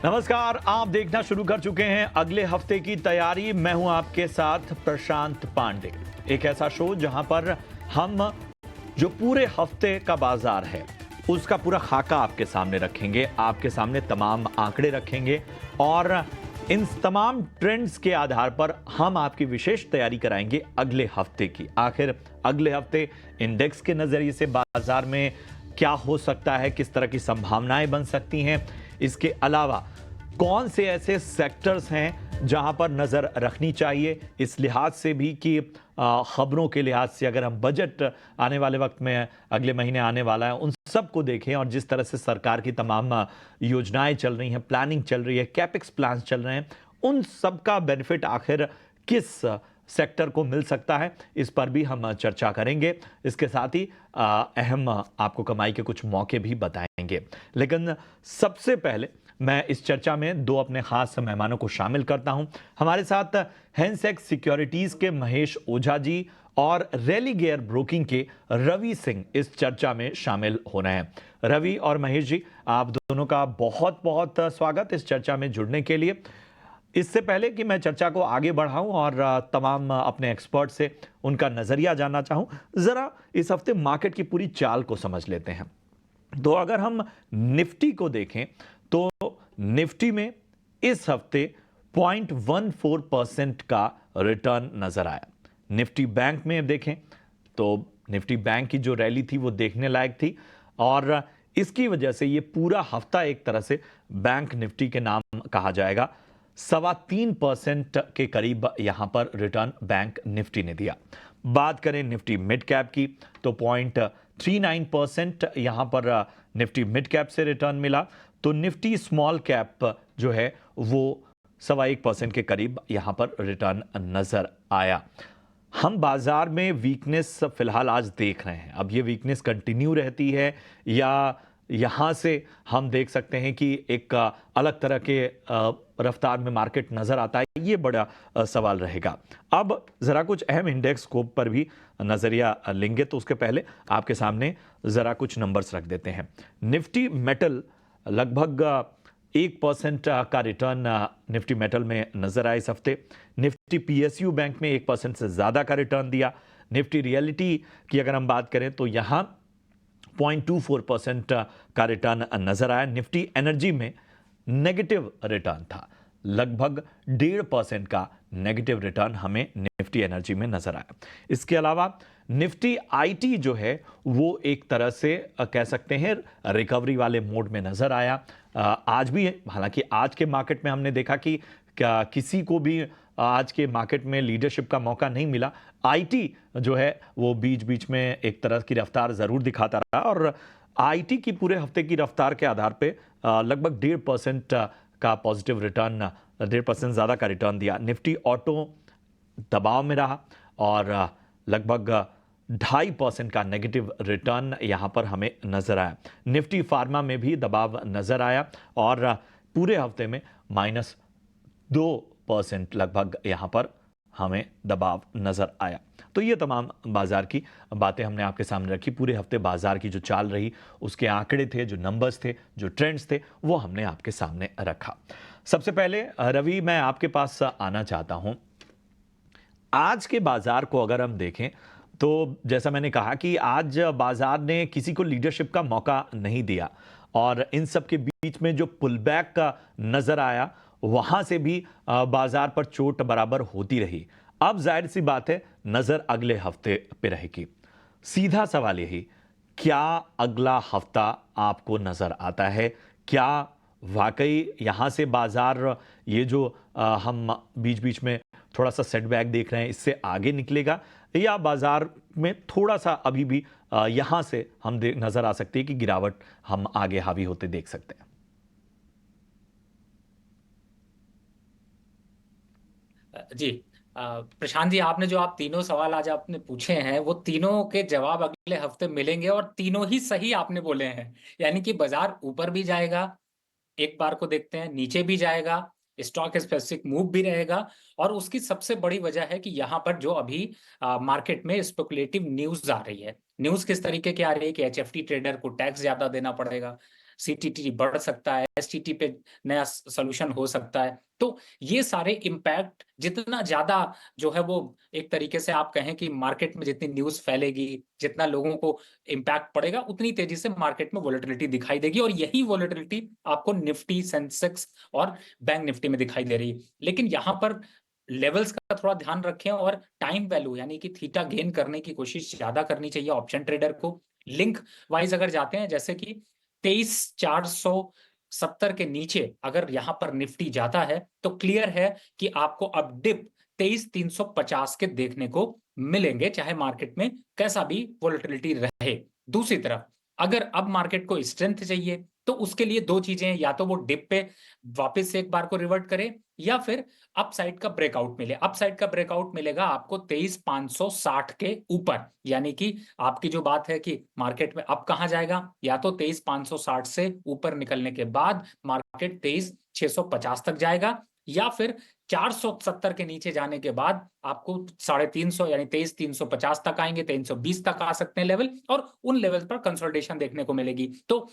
नमस्कार, आप देखना शुरू कर चुके हैं अगले हफ्ते की तैयारी। मैं हूं आपके साथ प्रशांत पांडे। एक ऐसा शो जहां पर हम जो पूरे हफ्ते का बाजार है उसका पूरा खाका आपके सामने रखेंगे, आपके सामने तमाम आंकड़े रखेंगे और इन तमाम ट्रेंड्स के आधार पर हम आपकी विशेष तैयारी कराएंगे अगले हफ्ते की। आखिर अगले हफ्ते इंडेक्स के नजरिए से बाजार में क्या हो सकता है, किस तरह की संभावनाएं बन सकती हैं, इसके अलावा कौन से ऐसे सेक्टर्स हैं जहां पर नजर रखनी चाहिए, इस लिहाज से भी कि खबरों के लिहाज से अगर हम बजट आने वाले वक्त में अगले महीने आने वाला है उन सब को देखें और जिस तरह से सरकार की तमाम योजनाएं चल रही हैं, प्लानिंग चल रही है, कैपेक्स प्लान्स चल रहे हैं, उन सब का बेनिफिट आखिर किस सेक्टर को मिल सकता है, इस पर भी हम चर्चा करेंगे। इसके साथ ही अहम आपको कमाई के कुछ मौके भी बताएंगे। लेकिन सबसे पहले मैं इस चर्चा में दो अपने खास मेहमानों को शामिल करता हूं। हमारे साथ हेंसेक्स सिक्योरिटीज के महेश ओझा जी और रेलिगेयर ब्रोकिंग के रवि सिंह इस चर्चा में शामिल हो रहे हैं। रवि और महेश जी, आप दोनों का बहुत बहुत स्वागत इस चर्चा में जुड़ने के लिए। इससे पहले कि मैं चर्चा को आगे बढ़ाऊं और तमाम अपने एक्सपर्ट से उनका नजरिया जानना चाहूं, जरा इस हफ्ते मार्केट की पूरी चाल को समझ लेते हैं। तो अगर हम निफ्टी को देखें तो निफ्टी में इस हफ्ते 0.14% का रिटर्न नजर आया। निफ्टी बैंक में देखें तो निफ्टी बैंक की जो रैली थी वो देखने लायक थी और इसकी वजह से ये पूरा हफ्ता एक तरह से बैंक निफ्टी के नाम कहा जाएगा। 3.25% के करीब यहां पर रिटर्न बैंक निफ्टी ने दिया। बात करें निफ्टी मिड कैप की तो 0.39% यहां पर निफ्टी मिड कैप से रिटर्न मिला। तो निफ्टी स्मॉल कैप जो है वो 1.25% के करीब यहां पर रिटर्न नजर आया। हम बाजार में वीकनेस फिलहाल आज देख रहे हैं। अब ये वीकनेस कंटिन्यू रहती है या यहां से हम देख सकते हैं कि एक अलग तरह के रफ्तार में मार्केट नजर आता है, ये बड़ा सवाल रहेगा। अब जरा कुछ अहम इंडेक्स स्कोप पर भी नजरिया लेंगे, तो उसके पहले आपके सामने जरा कुछ नंबर्स रख देते हैं। निफ्टी मेटल लगभग 1% का रिटर्न निफ्टी मेटल में नजर आया इस हफ्ते। निफ्टी पीएसयू बैंक में 1% से ज्यादा का रिटर्न दिया। निफ्टी रियलिटी की अगर हम बात करें तो यहां 0.24% का रिटर्न नजर आया। निफ्टी एनर्जी में नेगेटिव रिटर्न था, लगभग 1.5% का नेगेटिव रिटर्न हमें निफ्टी एनर्जी में नजर आया। इसके अलावा निफ्टी आईटी जो है वो एक तरह से कह सकते हैं रिकवरी वाले मोड में नजर आया। आज भी, हालांकि आज के मार्केट में हमने देखा कि क्या किसी को भी आज के मार्केट में लीडरशिप का मौका नहीं मिला। आईटी जो है वो बीच बीच में एक तरह की रफ्तार जरूर दिखाता रहा और आईटी की पूरे हफ्ते की रफ्तार के आधार पे लगभग 1.5% का पॉजिटिव रिटर्न, 1.5% ज्यादा का रिटर्न दिया। निफ्टी ऑटो दबाव में रहा और लगभग 2.5% का नेगेटिव रिटर्न यहां पर हमें नजर आया। निफ्टी फार्मा में भी दबाव नजर आया और पूरे हफ्ते में -2% लगभग यहां पर हमें दबाव नजर आया। तो ये तमाम बाजार की बातें हमने आपके सामने रखी। पूरे हफ्ते बाजार की जो चाल रही, उसके आंकड़े थे, जो नंबर्स थे, जो ट्रेंड्स थे, वो हमने आपके सामने रखा। सबसे पहले रवि, मैं आपके पास आना चाहता हूं। आज के बाजार को अगर हम देखें तो जैसा मैंने कहा कि आज बाजार ने किसी को लीडरशिप का मौका नहीं दिया और इन सब के बीच में जो पुलबैक का नजर आया वहां से भी बाजार पर चोट बराबर होती रही। अब जाहिर सी बात है नजर अगले हफ्ते पे रहेगी। सीधा सवाल यही, क्या अगला हफ्ता आपको नजर आता है? क्या वाकई यहां से बाजार ये जो हम बीच बीच में थोड़ा सा सेटबैक देख रहे हैं इससे आगे निकलेगा या बाजार में थोड़ा सा अभी भी यहां से हम नजर आ सकती है कि गिरावट हम आगे हावी होते देख सकते हैं? जी। प्रशांत जी, आपने जो आप तीनों सवाल आज आपने पूछे हैं वो तीनों के जवाब अगले हफ्ते मिलेंगे और तीनों ही सही आपने बोले हैं। यानी कि बाजार ऊपर भी जाएगा, एक बार को देखते हैं, नीचे भी जाएगा, स्टॉक स्पेसिफिक मूव भी रहेगा और उसकी सबसे बड़ी वजह है कि यहाँ पर जो अभी मार्केट में स्पेकुलेटिव न्यूज आ रही है। न्यूज किस तरीके की आ रही है कि एचएफटी ट्रेडर को टैक्स ज्यादा देना पड़ेगा, सीटीटी बढ़ सकता है, एसटीटी पे नया सोल्यूशन हो सकता है। तो ये सारे इम्पैक्ट जितना ज्यादा जो है वो एक तरीके से आप कहें कि मार्केट में जितनी न्यूज़ फैलेगी, जितना लोगों को इम्पैक्ट पड़ेगा, उतनी तेजी से मार्केट में वोलेटिलिटी दिखाई देगी और यही वोलेटिलिटी आपको निफ्टी, सेंसेक्स और बैंक निफ्टी में दिखाई दे रही है। लेकिन यहाँ पर लेवल्स का थोड़ा ध्यान रखें और टाइम वैल्यू यानी कि थीटा गेन करने की कोशिश ज्यादा करनी चाहिए ऑप्शन ट्रेडर को। लिंक वाइज अगर जाते हैं जैसे कि 23,470 के नीचे अगर यहां पर निफ्टी जाता है तो क्लियर है कि आपको अब डिप 23,350 के देखने को मिलेंगे, चाहे मार्केट में कैसा भी वोलेटिलिटी रहे। दूसरी तरफ अगर अब मार्केट को स्ट्रेंथ चाहिए तो उसके लिए दो चीजें हैं, या तो वो डिप पे वापस से एक बार को रिवर्ट करे या फिर अपसाइड का ब्रेकआउट मिले। अपसाइड का ब्रेकआउट मिलेगा आपको 23,560 के ऊपर, यानी कि आपकी जो बात है कि मार्केट में अब कहां जाएगा, या तो 23,560 से ऊपर निकलने के बाद मार्केट 23,650 तक जाएगा, या फिर 470 के नीचे जाने के बाद आपको 350 यानी 23,350 तक आएंगे, 320 तक आ सकते हैं लेवल, और उन लेवल पर कंसोलिडेशन देखने को मिलेगी। तो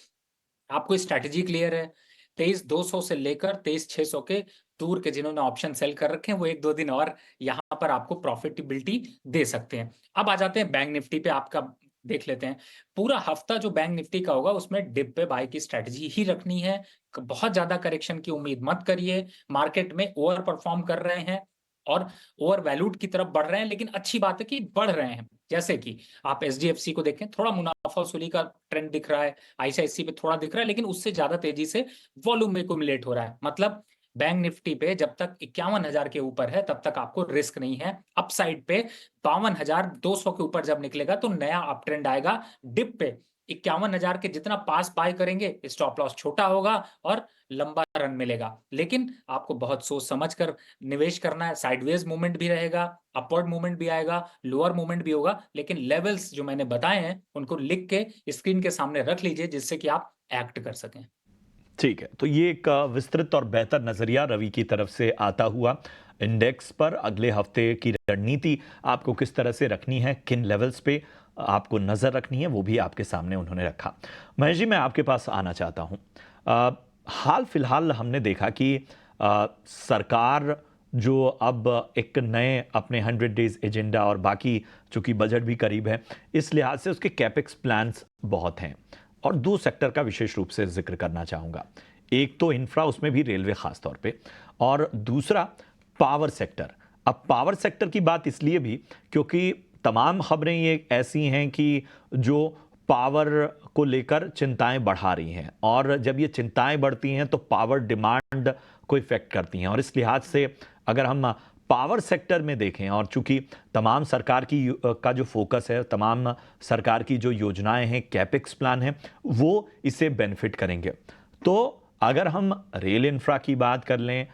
आपको स्ट्रैटेजी क्लियर है। 23,200 से लेकर 23,600 के दूर के जिन्होंने ऑप्शन सेल कर रखे हैं वो 1-2 दिन और यहां पर आपको प्रॉफिटेबिलिटी दे सकते हैं। अब आ जाते हैं बैंक निफ्टी पे, आपका देख लेते हैं पूरा हफ्ता जो बैंक निफ्टी का होगा उसमें डिप पे बाय की स्ट्रैटेजी ही रखनी है। बहुत ज्यादा करेक्शन की उम्मीद मत करिए। मार्केट में ओवर परफॉर्म कर रहे हैं और ओवर वैल्यूड की तरफ बढ़ रहे हैं, लेकिन अच्छी बात है कि बढ़ रहे हैं। जैसे कि आप एचडीएफसी को देखें, थोड़ा मुनाफा वसूली का ट्रेंड दिख रहा है, आईसीआईसी पे थोड़ा दिख रहा है, लेकिन उससे ज्यादा तेजी से वॉल्यूम एक्यूमुलेट हो रहा है। मतलब बैंक निफ्टी पे जब तक 51,000 के ऊपर है तब तक आपको रिस्क नहीं है। अपसाइड पे 52,200 के ऊपर जब निकलेगा तो नया अप ट्रेंड आएगा। डिप पे 51,000 के जितना पास बाय करेंगे स्टॉप लॉस छोटा होगा और लंबा रन मिलेगा। लेकिन आपको बहुत सोच समझ कर निवेश करना है। साइडवेज मूवमेंट भी रहेगा, अपवर्ड मूवमेंट भी आएगा, लोअर मूवमेंट भी होगा, लेकिन लेवल्स जो मैंने बताए हैं उनको लिख के स्क्रीन के सामने रख लीजिए जिससे कि आप एक्ट कर सकें। ठीक है, तो ये एक विस्तृत और बेहतर नजरिया रवि की तरफ से आता हुआ इंडेक्स पर अगले हफ्ते की रणनीति आपको किस तरह से रखनी है, किन लेवल्स पे आपको नजर रखनी है, वो भी आपके सामने उन्होंने रखा। महेश जी, मैं आपके पास आना चाहता हूं। हाल फिलहाल हमने देखा कि सरकार जो अब एक नए अपने 100 डेज एजेंडा और बाकी चूंकि बजट भी करीब है, इस लिहाज से उसके कैपेक्स प्लान्स बहुत हैं और दो सेक्टर का विशेष रूप से जिक्र करना चाहूँगा। एक तो इंफ्रा, उसमें भी रेलवे खास तौर पे, और दूसरा पावर सेक्टर। अब पावर सेक्टर की बात इसलिए भी क्योंकि तमाम खबरें ये ऐसी हैं कि जो पावर को लेकर चिंताएं बढ़ा रही हैं, और जब ये चिंताएं बढ़ती हैं तो पावर डिमांड को इफेक्ट करती हैं। और इस लिहाज से अगर हम पावर सेक्टर में देखें, और चूंकि तमाम सरकार की का जो फोकस है, तमाम सरकार की जो योजनाएं हैं, कैपेक्स प्लान है, वो इससे बेनिफिट करेंगे। तो अगर हम रेल इंफ्रा की बात कर लें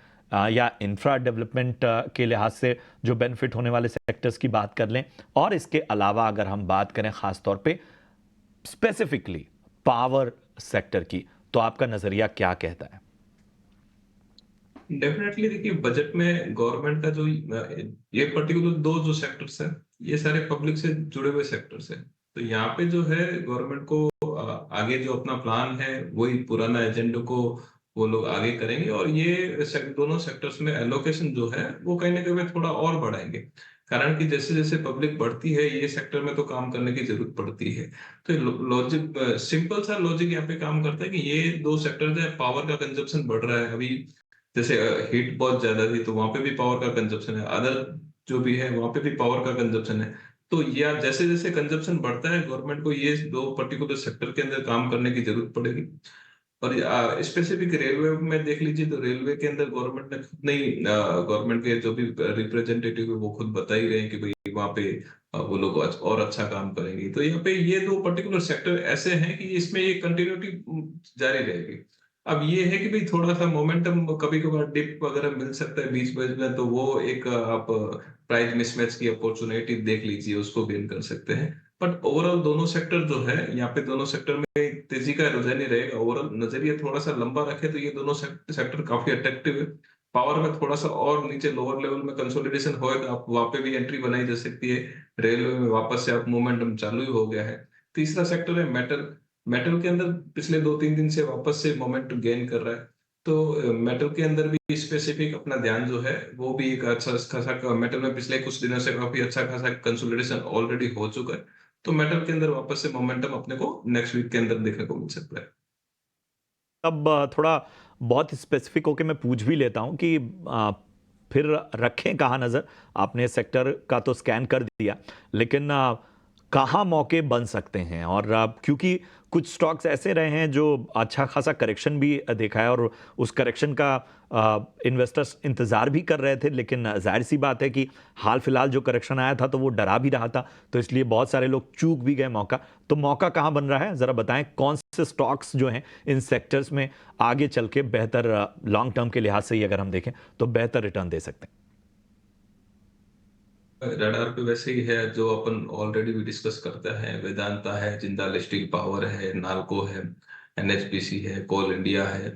या इंफ्रा डेवलपमेंट के लिहाज से जो बेनिफिट होने वाले सेक्टर्स की बात कर लें, और इसके अलावा अगर हम बात करें खास तौर पे स्पेसिफिकली पावर सेक्टर की, तो आपका नजरिया क्या कहता है? डेफिनेटली देखिए, बजट में गवर्नमेंट का जो ये पर्टिकुलर दो जो सेक्टर्स हैं, ये सारे पब्लिक से जुड़े हुए सेक्टर्स हैं। तो यहाँ पे जो है गवर्नमेंट को आगे जो अपना प्लान है वही पुराना एजेंडा को वो लोग आगे करेंगे, और ये दोनों सेक्टर्स में एलोकेशन जो है वो कहीं ना कहीं थोड़ा और बढ़ाएंगे। कारण कि जैसे जैसे पब्लिक बढ़ती है ये सेक्टर में तो काम करने की जरूरत पड़ती है। तो लॉजिक, सिंपल सा लॉजिक यहाँ पे काम करता है कि ये दो सेक्टर है, पावर का कंजप्शन बढ़ रहा है अभी। जैसे हीट बहुत ज्यादा थी तो वहां पे भी पावर का कंजप्शन है, अदर जो भी है वहां पे भी पावर का कंजप्शन है। तो ये जैसे जैसे कंजप्शन बढ़ता है गवर्नमेंट को ये दो पर्टिकुलर सेक्टर के अंदर काम करने की जरूरत पड़ेगी। और स्पेसिफिक रेलवे में देख लीजिए तो रेलवे के अंदर गवर्नमेंट ने खुद नहीं, गवर्नमेंट के जो भी रिप्रेजेंटेटिव है वो खुद बता ही रहे हैं कि भाई वहां पे वो लोग और अच्छा काम करेंगे। तो यहाँ पे ये दो पर्टिकुलर सेक्टर ऐसे हैं कि इसमें ये कंटिन्यूटी जारी रहेगी। अब ये है कि भाई थोड़ा सा मोमेंटम कभी कभार डिप वगैरह मिल सकता है बीच बीच में, तो वो एक आप प्राइस मिसमैच की अपॉर्चुनिटी देख लीजिए, उसको गेन कर सकते हैं। बट ओवरऑल दोनों सेक्टर जो है यहाँ पे, दोनों सेक्टर में तेजी का रुझान ही रहेगा। ओवरऑल नजरिया थोड़ा सा लंबा रखे तो ये दोनों सेक्टर काफी अट्रैक्टिव है। पावर में थोड़ा सा और नीचे लोअर लेवल में कंसोलिडेशन होएगा, आप वहां पे भी एंट्री बनाई जा सकती है। रेलवे में वापस से आप मोमेंटम चालू ही हो गया है। तीसरा सेक्टर है मेटल। मेटल के अंदर पिछले 2-3 दिन से वापस से मोमेंट गेन कर रहा है। तो मेटल के अंदर भी स्पेसिफिक अपना ध्यान जो है वो भी एक अच्छा खासा मेटल में पिछले कुछ दिनों से काफी अच्छा खासा कंसोलिडेशन ऑलरेडी हो चुका है। तो मेटल के अंदर वापस से मोमेंटम अपने को नेक्स्ट वीक के अंदर देखने को मिल सकता है। अब थोड़ा बहुत स्पेसिफिक होके मैं पूछ भी लेता हूं कि फिर रखें कहाँ नज़र। आपने सेक्टर का तो स्कैन कर दिया, लेकिन कहाँ मौके बन सकते हैं? और क्योंकि कुछ स्टॉक्स ऐसे रहे हैं जो अच्छा खासा करेक्शन भी देखा है, और उस करेक्शन का इन्वेस्टर्स इंतज़ार भी कर रहे थे, लेकिन जाहिर सी बात है कि हाल फिलहाल जो करेक्शन आया था तो वो डरा भी रहा था, तो इसलिए बहुत सारे लोग चूक भी गए मौका। तो मौका कहाँ बन रहा है, ज़रा बताएं कौन से स्टॉक्स जो हैं इन सेक्टर्स में आगे चल के बेहतर लॉन्ग टर्म के लिहाज से ही अगर हम देखें तो बेहतर रिटर्न दे सकते हैं? रडार पे वैसे ही है जो अपन ऑलरेडी भी डिस्कस करते हैं, वेदांता है, जिंदाल स्टील पावर है, नाल्को है, एनएचपीसी है, कोल इंडिया है।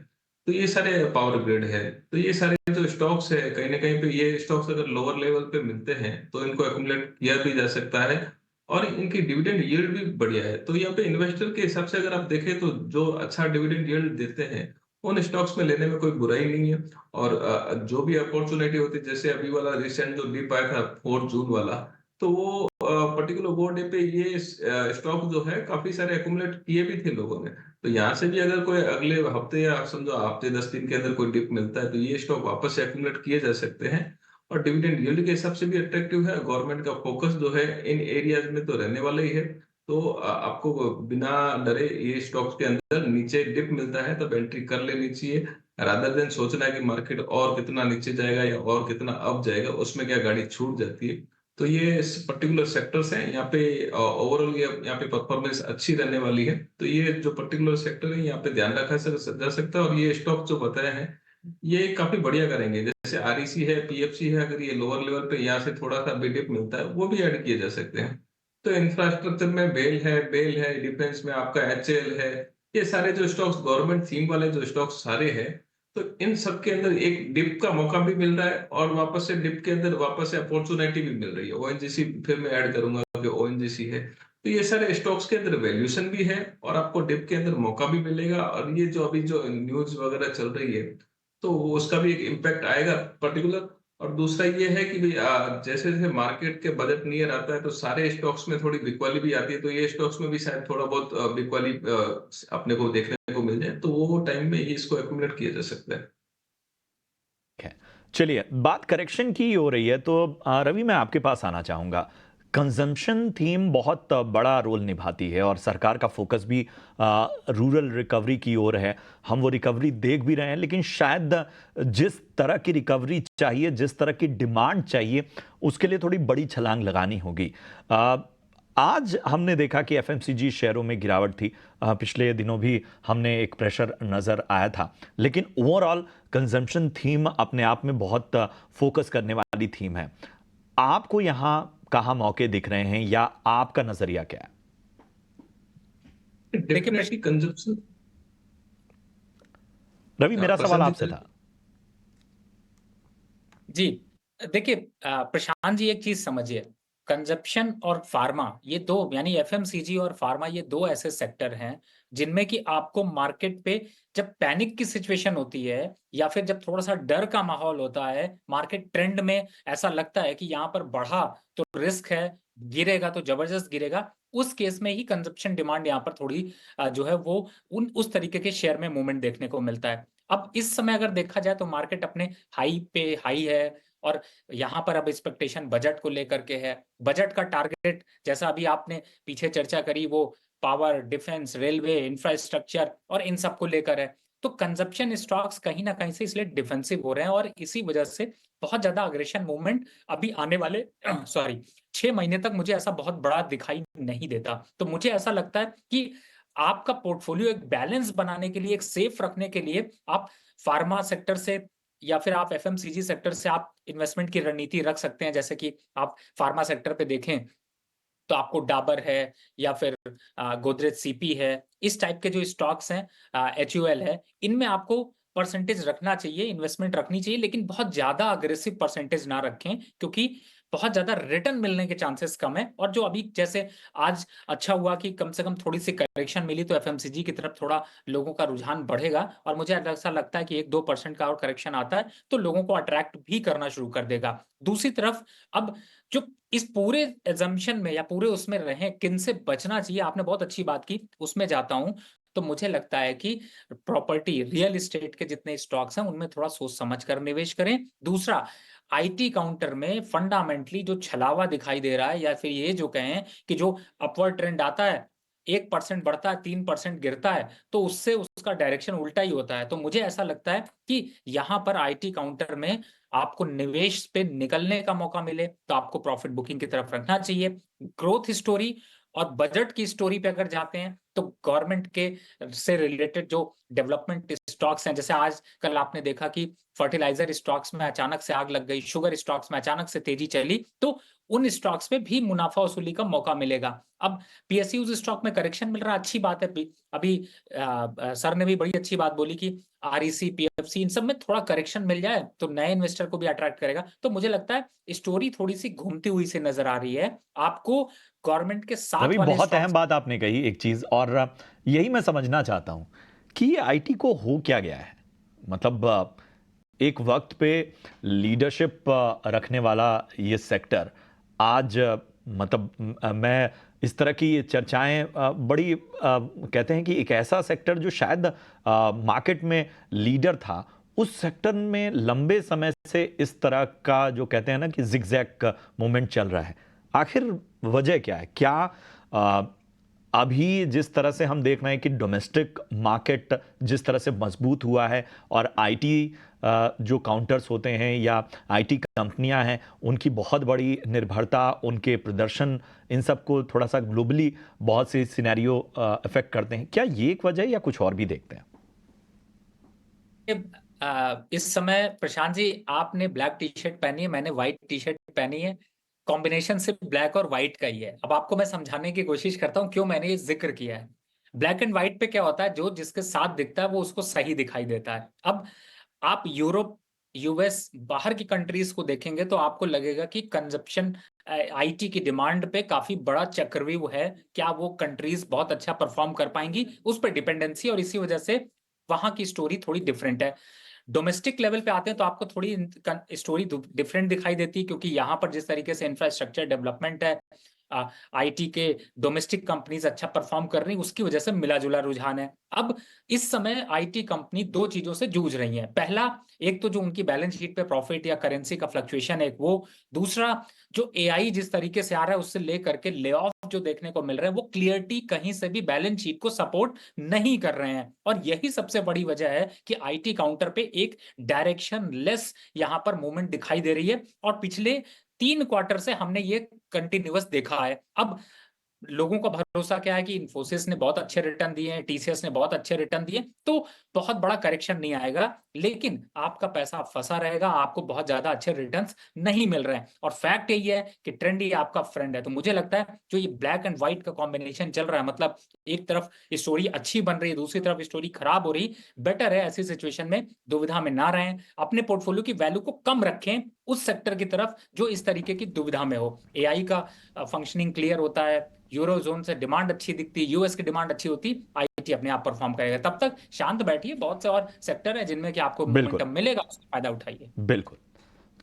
तो ये सारे पावर ग्रिड है। तो ये सारे जो स्टॉक्स है कहीं ना कहीं पे ये स्टॉक्स अगर लोअर लेवल पे मिलते हैं तो इनको एक्युमुलेट किया भी जा सकता है, और इनकी डिविडेंड यील्ड भी बढ़िया है। तो यहाँ पे इन्वेस्टर के हिसाब से अगर आप देखें तो जो अच्छा डिविडेंड यील्ड देते हैं उन स्टॉक्स में लेने में कोई बुराई नहीं है। और जो भी अपॉर्चुनिटी होती है, जैसे अभी वाला रिसेंट जो डिप आया था 4 जून वाला, तो वो पर्टिकुलर वो डे पे ये स्टॉक जो है काफी सारे एक्युमुलेट किए भी थे लोगों ने। तो यहाँ से भी अगर कोई अगले हफ्ते या आप समझो हफ्ते 10 दिन के अंदर कोई डिप मिलता है तो ये स्टॉक वापस से एक्युमुलेट किए जा सकते हैं। और डिविडेंड यील्ड के हिसाब से भी अट्रैक्टिव है। गवर्नमेंट का फोकस जो है इन एरियाज में तो रहने वाला ही है। तो आपको बिना डरे ये स्टॉक्स के अंदर नीचे डिप मिलता है तब एंट्री कर लेनी चाहिए, रादर देन सोचना है कि मार्केट और कितना नीचे जाएगा या और कितना अप जाएगा, उसमें क्या गाड़ी छूट जाती है। तो ये पर्टिकुलर सेक्टर्स हैं यहाँ पे, ओवरऑल ये यहाँ पे परफॉर्मेंस अच्छी रहने वाली है। तो ये जो पर्टिकुलर सेक्टर है यहाँ पे ध्यान रखा जा सकता है। और ये स्टॉक जो बताए हैं ये काफी बढ़िया करेंगे। जैसे आरईसी है, पीएफसी है, अगर ये लोअर लेवल पे यहाँ से थोड़ा सा भी डिप मिलता है वो भी ऐड किए जा सकते हैं। तो इंफ्रास्ट्रक्चर में बेल है, डिफेंस में आपका एचएएल है, ये सारे जो स्टॉक्स गवर्नमेंट थीम वाले जो स्टॉक्स सारे हैं, तो इन सब के अंदर एक डिप का मौका भी मिल रहा है और वापस से डिप के अंदर वापस से अपॉर्चुनिटी भी मिल रही है। ओएनजीसी फिर मैं ऐड करूंगा कि ओएनजीसी है। तो ये सारे स्टॉक्स के अंदर वैल्यूएशन भी है और आपको डिप के अंदर मौका भी मिलेगा। और ये जो अभी जो न्यूज वगैरह चल रही है तो उसका भी एक इम्पैक्ट आएगा पर्टिकुलर। और दूसरा ये है कि भाई जैसे जैसे मार्केट के बजट नियर आता है तो सारे स्टॉक्स में थोड़ी बिकवाली भी आती है। तो ये स्टॉक्स में भी शायद थोड़ा बहुत बिकवाली अपने को देखने को मिल जाए, तो वो टाइम में ये इसको एक्युमुलेट किया जा सकता है। है। चलिए, बात करेक्शन की हो रही है तो रवि मैं आपके पास आना चाहूँगा। कंजम्पशन थीम बहुत बड़ा रोल निभाती है और सरकार का फोकस भी रूरल रिकवरी की ओर है। हम वो रिकवरी देख भी रहे हैं, लेकिन शायद जिस तरह की रिकवरी चाहिए, जिस तरह की डिमांड चाहिए, उसके लिए थोड़ी बड़ी छलांग लगानी होगी। आज हमने देखा कि एफएमसीजी शेयरों में गिरावट थी। पिछले दिनों भी हमने एक प्रेशर नज़र आया था, लेकिन ओवरऑल कंजम्पशन थीम अपने आप में बहुत फोकस करने वाली थीम है। आपको यहाँ कहाँ मौके दिख रहे हैं या आपका नजरिया क्या है? देखिए डेफिनेटली कंजप्शन। रवि, मेरा सवाल प्रशांत आपसे जी, था। जी, देखिए प्रशांत जी, एक चीज समझिए, कंजप्शन और फार्मा ये दो, यानी एफएमसीजी और फार्मा, ये दो ऐसे सेक्टर हैं जिनमें कि आपको मार्केट पे जब पैनिक की सिचुएशन होती है या फिर जब थोड़ा सा डर का माहौल होता है, मार्केट ट्रेंड में ऐसा लगता है कि यहाँ पर बढ़ा तो रिस्क है, गिरेगा तो जबरदस्त गिरेगा, उस केस में ही कंजप्शन डिमांड यहाँ पर थोड़ी जो है वो उस तरीके के शेयर में मूवमेंट देखने को मिलता है। अब इस समय अगर देखा जाए तो मार्केट अपने हाई पे हाई है और यहाँ पर अब एक्सपेक्टेशन बजट को लेकर के है। बजट का टारगेट जैसा अभी आपने पीछे चर्चा करी वो पावर, डिफेंस, रेलवे, इंफ्रास्ट्रक्चर और इन सब को लेकर है। तो कंजप्शन स्टॉक्स कहीं ना कहीं से इसलिए डिफेंसिव हो रहे हैं और इसी वजह से बहुत ज्यादा अग्रेशन मूवमेंट अभी आने वाले सॉरी 6 महीने तक मुझे ऐसा बहुत बड़ा दिखाई नहीं देता। तो मुझे ऐसा लगता है कि आपका पोर्टफोलियो एक बैलेंस बनाने के लिए, एक सेफ रखने के लिए आप फार्मा सेक्टर से या फिर आप एफएमसीजी सेक्टर से आप इन्वेस्टमेंट की रणनीति रख सकते हैं। जैसे कि आप फार्मा सेक्टर पे देखें तो आपको डाबर है या फिर गोदरेज सीपी है, इस टाइप के जो स्टॉक्स हैं, एचयूएल है, इनमें आपको परसेंटेज रखना चाहिए, इन्वेस्टमेंट रखनी चाहिए, लेकिन बहुत ज्यादा अग्रेसिव परसेंटेज ना रखें, क्योंकि बहुत ज्यादा रिटर्न मिलने के चांसेस कम है। और जो अभी जैसे आज अच्छा हुआ कि कम से कम थोड़ी सी करेक्शन मिली, तो एफएमसीजी की तरफ थोड़ा लोगों का रुझान बढ़ेगा, और मुझे ऐसा लगता है कि 1-2% का और करेक्शन आता है तो लोगों को अट्रैक्ट भी करना शुरू कर देगा। दूसरी तरफ अब जो इस पूरे एजम्पशन में या पूरे उसमें रहे किन से बचना चाहिए, आपने बहुत अच्छी बात की, उसमें जाता हूं। तो मुझे लगता है कि प्रॉपर्टी रियल एस्टेट के जितने स्टॉक्स हैं उनमें थोड़ा सोच समझ कर निवेश करें। दूसरा, आईटी काउंटर में फंडामेंटली जो छलावा दिखाई दे रहा है, या फिर ये जो कहें कि जो अपवर्ड ट्रेंड आता है, 1% बढ़ता है 3% गिरता है, तो उससे उसका डायरेक्शन उल्टा ही होता है। तो मुझे ऐसा लगता है कि यहाँ पर आईटी काउंटर में आपको निवेश पे निकलने का मौका मिले तो आपको प्रॉफिट बुकिंग की तरफ रखना चाहिए। ग्रोथ स्टोरी और बजट की स्टोरी पे अगर जाते हैं तो गवर्नमेंट के से रिलेटेड जो डेवलपमेंट स्टॉक्स हैं, जैसे आज कल आपने देखा कि फर्टिलाइजर स्टॉक्स में अचानक से आग लग गई, शुगर स्टॉक्स में अचानक से तेजी चली, तो उन स्टॉक्स पे भी मुनाफा वसूली का मौका मिलेगा। अब पीएसयूज स्टॉक में करेक्शन मिल रहा है, अच्छी बात है। अभी सर ने भी बड़ी अच्छी बात बोली कि आरईसी, पीएफसी, इन सब में थोड़ा करेक्शन मिल जाए तो नए इन्वेस्टर को भी अट्रैक्ट करेगा। तो मुझे लगता है स्टोरी थोड़ी सी घूमती हुई से नजर आ रही है आपको। गवर्नमेंट के साथ रवि, वाले बहुत अहम स्टॉक्स, बात आपने कही एक चीज, और यही मैं समझना चाहता हूं कि ये आईटी को हो क्या गया है। मतलब एक वक्त पे लीडरशिप रखने वाला ये सेक्टर आज मतलब मैं इस तरह की ये चर्चाएं बड़ी कहते हैं कि एक ऐसा सेक्टर जो शायद मार्केट में लीडर था, उस सेक्टर में लंबे समय से इस तरह का जो कहते हैं ना कि जिगजैग मूवमेंट चल रहा है। आखिर वजह क्या है? क्या अ, अभी जिस तरह से हम देख रहे हैं कि डोमेस्टिक मार्केट जिस तरह से मजबूत हुआ है और आईटी जो काउंटर्स होते हैं या आईटी कंपनियां हैं, उनकी बहुत बड़ी निर्भरता, उनके प्रदर्शन, इन सब को थोड़ा सा ग्लोबली बहुत से सिनेरियो अफेक्ट करते हैं, क्या ये एक वजह है या कुछ और भी देखते हैं? इस समय प्रशांत जी आपने ब्लैक टी शर्ट पहनी है, मैंने व्हाइट टी शर्ट पहनी है, कॉम्बिनेशन सिर्फ ब्लैक और व्हाइट का ही है। अब आपको मैं समझाने की कोशिश करता हूँ क्यों मैंने ये जिक्र किया है। ब्लैक एंड व्हाइट पे क्या होता है, जो जिसके साथ दिखता है वो उसको सही दिखाई देता है। अब आप यूरोप, यूएस, बाहर की कंट्रीज को देखेंगे तो आपको लगेगा कि कंजप्शन, आईटी की डिमांड पे काफी बड़ा चक्रव्यूह है। क्या वो कंट्रीज बहुत अच्छा परफॉर्म कर पाएंगी, उस पर डिपेंडेंसी, और इसी वजह से वहां की स्टोरी थोड़ी डिफरेंट है। डोमेस्टिक लेवल पे आते हैं तो आपको थोड़ी स्टोरी डिफरेंट दिखाई देती है, क्योंकि यहाँ पर जिस तरीके से इंफ्रास्ट्रक्चर डेवलपमेंट है, आईटी के डोमेस्टिक कंपनीज अच्छा परफॉर्म कर रही, उसकी वजह से मिला जुला रुझान है। अब इस समय आईटी कंपनी दो चीजों से जूझ रही हैं। पहला, एक तो जो उनकी बैलेंस शीट पे प्रॉफिट या करेंसी का फ्लक्चुएशन है वो, दूसरा जो एआई जिस तरीके से आ रहा है उससे लेकर के ले ऑफ जो देखने को मिल रहा है, वो क्लियरिटी कहीं से भी बैलेंस शीट को सपोर्ट नहीं कर रहे हैं। और यही सबसे बड़ी वजह है कि आईटी काउंटर पे एक डायरेक्शन लेस यहां पर मूवमेंट दिखाई दे रही है, और पिछले 3 क्वार्टर से हमने ये कंटिन्यूअस देखा है। अब लोगों का भरोसा क्या है कि इन्फोसिस ने बहुत अच्छे रिटर्न दिए हैं, टीसीएस ने बहुत अच्छे रिटर्न दिए, तो बहुत बड़ा करेक्शन नहीं आएगा, लेकिन आपका पैसा फंसा रहेगा, आपको बहुत ज्यादा अच्छे रिटर्न्स नहीं मिल रहे हैं। और फैक्ट यही है कि ट्रेंड ही आपका फ्रेंड है। तो मुझे लगता है जो ये ब्लैक एंड व्हाइट का कॉम्बिनेशन चल रहा है, मतलब एक तरफ स्टोरी अच्छी बन रही है, दूसरी तरफ स्टोरी खराब हो रही, बेटर है ऐसी सिचुएशन में दुविधा में ना रहें, अपने पोर्टफोलियो की वैल्यू को कम रखें उस सेक्टर की तरफ जो इस तरीके की दुविधा में हो। एआई का फंक्शनिंग क्लियर होता है, यूरो जोन से डिमांड अच्छी दिखती है, यूएस की डिमांड अच्छी होती, आईटी अपने आप परफॉर्म करेगा। तब तक शांत बैठिए, बहुत से और सेक्टर है जिनमें कि आपको बिल्कुल, मोमेंटम मिलेगा, उसका फायदा उठाइए। बिल्कुल।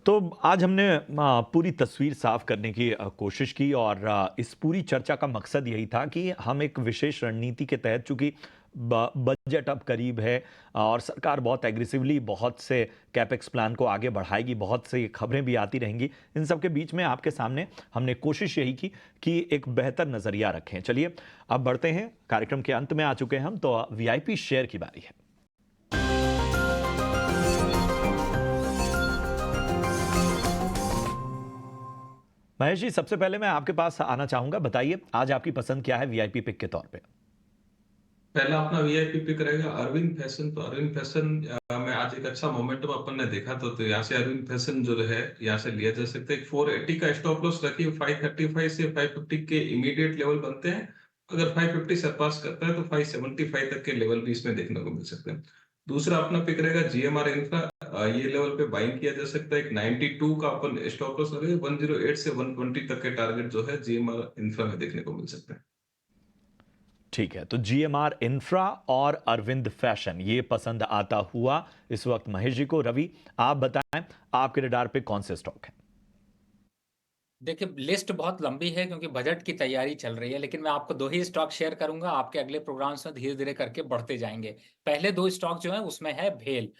तो आज हमने पूरी तस्वीर साफ करने की कोशिश की, और इस पूरी चर्चा का मकसद यही था कि हम एक विशेष रणनीति के तहत, चूंकि बजट अब करीब है और सरकार बहुत एग्रेसिवली बहुत से कैपेक्स प्लान को आगे बढ़ाएगी, बहुत सी खबरें भी आती रहेंगी, इन सब के बीच में आपके सामने हमने कोशिश यही की कि एक बेहतर नज़रिया रखें। चलिए अब बढ़ते हैं, कार्यक्रम के अंत में आ चुके हैं हम, तो वीआईपी शेयर की बारी है। महेश जी, सबसे पहले मैं आपके पास आना चाहूंगा, बताइए आज आपकी पसंद क्या है वीआईपी पिक के तौर पे? पहला अपना वीआईपी पिक रहेगा अरविंद फैशन। तो अरविंद फैशन में आज एक अच्छा मोमेंटम अपन ने देखा, तो यहाँ से अरविंद फैशन जो है यहाँ से लिया जा सकता है। 480 का स्टॉप लॉस रखिए, 535 से 550 के इमीडिएट लेवल बनते हैं। अगर 550 सरपास करता है तो 575 तक के लेवल भी इसमें देखने को मिल सकते हैं। दूसरा अपना पिक रहेगा GMR इंफ्रा, ये लेवल पे बाइंग किया जा सकता है। एक 92 का अपन स्टॉप लॉस लगे, 108 से 120 तक के टारगेट जो है GMR इंफ्रा में देखने को मिल सकते हैं। ठीक है, तो GMR इंफ्रा और अरविंद फैशन ये पसंद आता हुआ इस वक्त महेश जी को। रवि, आप बताएं आपके रडार पे कौन से स्टॉक हैं? देखिए, लिस्ट बहुत लंबी है क्योंकि बजट की तैयारी चल रही है, लेकिन मैं आपको 2 ही स्टॉक शेयर करूंगा। आपके अगले प्रोग्राम्स में धीरे धीरे करके बढ़ते जाएंगे। पहले 2 स्टॉक जो है उसमें है भेल।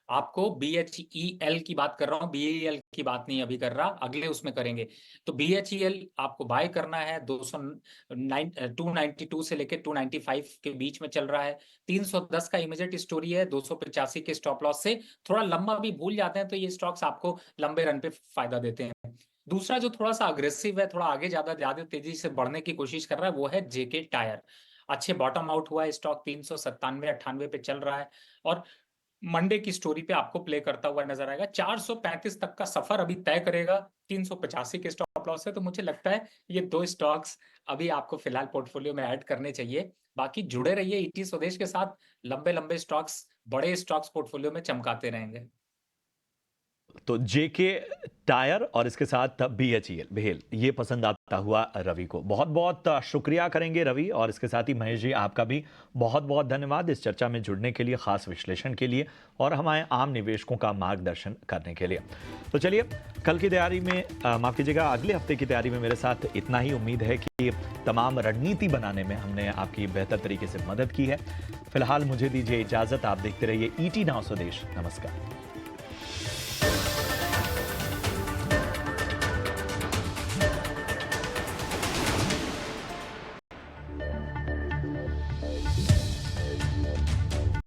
आपको BHEL की बात कर रहा हूँ, BEL की बात नहीं अभी कर रहा, अगले उसमें करेंगे। तो BHEL आपको बाय करना है। 292 से लेकर 295 के बीच में चल रहा है। 310 का इमीडिएट स्टोरी है, 285 के स्टॉप लॉस से। थोड़ा लंबा भी भूल जाते हैं तो ये स्टॉक्स आपको लंबे रन पे फायदा देते हैं। दूसरा जो थोड़ा सा अग्रेसिव है, थोड़ा आगे ज्यादा तेजी से बढ़ने की कोशिश कर रहा है, वो है JK टायर। अच्छे बॉटम आउट हुआ है स्टॉक, 397-98 पे चल रहा है और मंडे की स्टोरी पे आपको प्ले करता हुआ नजर आएगा। 435 तक का सफर अभी तय करेगा। 385 के स्टॉप लॉस है, तो मुझे लगता है ये 2 स्टॉक्स अभी आपको फिलहाल पोर्टफोलियो में ऐड करने चाहिए। बाकी जुड़े रहिए ईटी स्वदेश के साथ, लंबे लंबे स्टॉक्स, बड़े स्टॉक्स पोर्टफोलियो में चमकाते रहेंगे। तो JK टायर और इसके साथ BHEL भेल ये पसंद आता हुआ रवि को। बहुत बहुत शुक्रिया करेंगे रवि, और इसके साथ ही महेश जी आपका भी बहुत बहुत धन्यवाद इस चर्चा में जुड़ने के लिए, खास विश्लेषण के लिए और हमारे आम निवेशकों का मार्गदर्शन करने के लिए। तो चलिए, कल की तैयारी में माफ कीजिएगा, अगले हफ्ते की तैयारी में मेरे साथ इतना ही। उम्मीद है कि तमाम रणनीति बनाने में हमने आपकी बेहतर तरीके से मदद की है। फिलहाल मुझे दीजिए इजाजत, आप देखते रहिए ET नाउ स्वदेश। नमस्कार।